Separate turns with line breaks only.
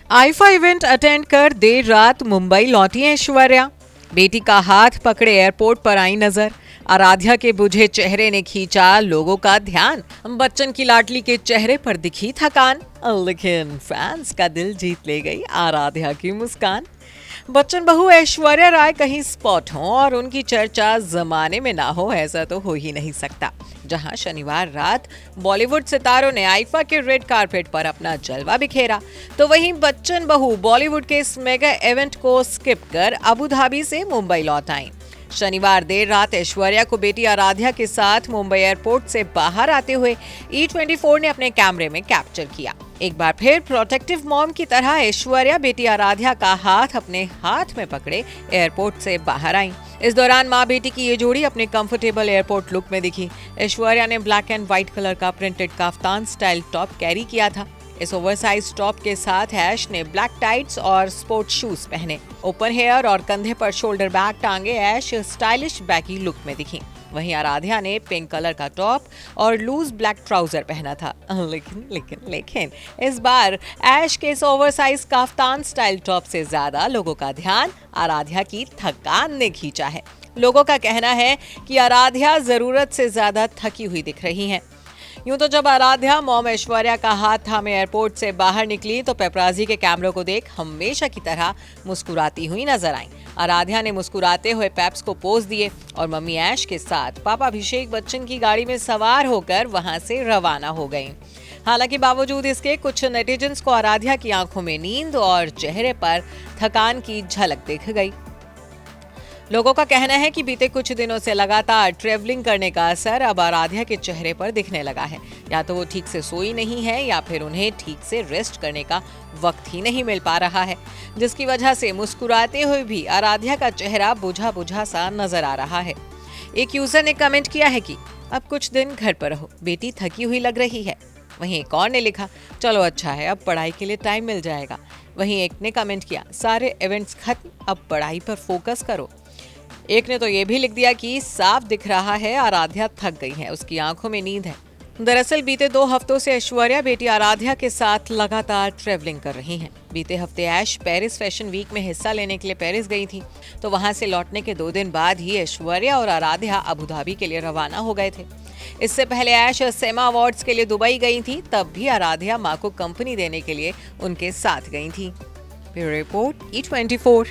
IIFA event attend कर देर रात मुंबई लौटी ऐश्वर्या। बेटी का हाथ पकड़े एयरपोर्ट पर आई नजर। आराध्या के बुझे चेहरे ने खींचा लोगों का ध्यान। बच्चन की लाडली के चेहरे पर दिखी थकान, लेकिन फैंस का दिल जीत ले गई आराध्या की मुस्कान। बच्चन बहू ऐश्वर्या राय कहीं स्पॉट हो और उनकी चर्चा जमाने में ना हो, ऐसा तो हो ही नहीं सकता। जहां शनिवार रात बॉलीवुड सितारों ने आईफा के रेड कारपेट पर अपना जलवा बिखेरा, तो वहीं बच्चन बहू बॉलीवुड के इस मेगा इवेंट को स्किप कर अबू धाबी से मुंबई लौट आईं। शनिवार देर रात ऐश्वर्या को बेटी आराध्या के साथ मुंबई एयरपोर्ट से बाहर आते हुए E24 ने अपने कैमरे में कैप्चर किया। एक बार फिर प्रोटेक्टिव मॉम की तरह ऐश्वर्या बेटी आराध्या का हाथ अपने हाथ में पकड़े एयरपोर्ट से बाहर आई। इस दौरान माँ बेटी की ये जोड़ी अपने कंफर्टेबल एयरपोर्ट लुक में दिखी। ऐश्वर्या ने ब्लैक एंड व्हाइट कलर का printed kaftan style top carry किया था। इस ओवरसाइज टॉप के साथ ऐश ने ब्लैक टाइट्स और स्पोर्ट्स शूज पहने। ओपन हेयर और कंधे पर शोल्डर बैग टांगे ऐश स्टाइलिश बैगी लुक में दिखी। वहीं आराध्या ने पिंक कलर का टॉप और लूज ब्लैक ट्राउजर पहना था। लेकिन इस बार ऐश के इस ओवरसाइज काफ्तान स्टाइल टॉप से ज्यादा लोगों का ध्यान आराध्या की थकान ने खींचा है। लोगों का कहना है कि आराध्या जरूरत से ज्यादा थकी हुई दिख रही हैं। यूं तो जब आराध्या मॉम ऐश्वर्या का हाथ थामे एयरपोर्ट से बाहर निकली तो पेपराजी के कैमरों को देख हमेशा की तरह मुस्कुराती हुई नजर आई। आराध्या ने मुस्कुराते हुए पैप्स को पोज दिए और मम्मी ऐश के साथ पापा अभिषेक बच्चन की गाड़ी में सवार होकर वहां से रवाना हो गईं। हालांकि बावजूद इसके कुछ नेटिजन्स को आराध्या की आंखों में नींद और चेहरे पर थकान की झलक दिख गई। लोगों का कहना है कि बीते कुछ दिनों से लगातार ट्रैवलिंग करने का असर अब आराध्या के चेहरे पर दिखने लगा है। या तो वो ठीक से सोई नहीं है या फिर उन्हें ठीक से रेस्ट करने का वक्त ही नहीं मिल पा रहा है, जिसकी वजह से मुस्कुराते हुए भी आराध्या का चेहरा बुझा बुझा सा नजर आ रहा है। एक यूजर ने कमेंट किया है कि अब कुछ दिन घर पर रहो, बेटी थकी हुई लग रही है। वहीं एक और ने लिखा, चलो अच्छा है, अब पढ़ाई के लिए टाइम मिल जाएगा। वहीं एक ने कमेंट किया, सारे इवेंट्स खत्म, अब पढ़ाई पर फोकस करो। एक ने तो ये भी लिख दिया कि साफ दिख रहा है आराध्या थक गई है, उसकी आंखों में नींद है। दरअसल बीते 2 हफ्तों से ऐश्वर्या बेटी आराध्या के साथ लगातार ट्रैवलिंग कर रही हैं। बीते हफ्ते ऐश पेरिस फैशन वीक में हिस्सा लेने के लिए पेरिस गई थी, तो वहां से लौटने के 2 दिन बाद ही ऐश्वर्या और आराध्या अबू धाबी के लिए रवाना हो गए थे। इससे पहले ऐश सेमा अवार्ड्स के लिए दुबई गई थी, तब भी आराध्या मां को कंपनी देने के लिए उनके साथ गई थी। Bureau report E24।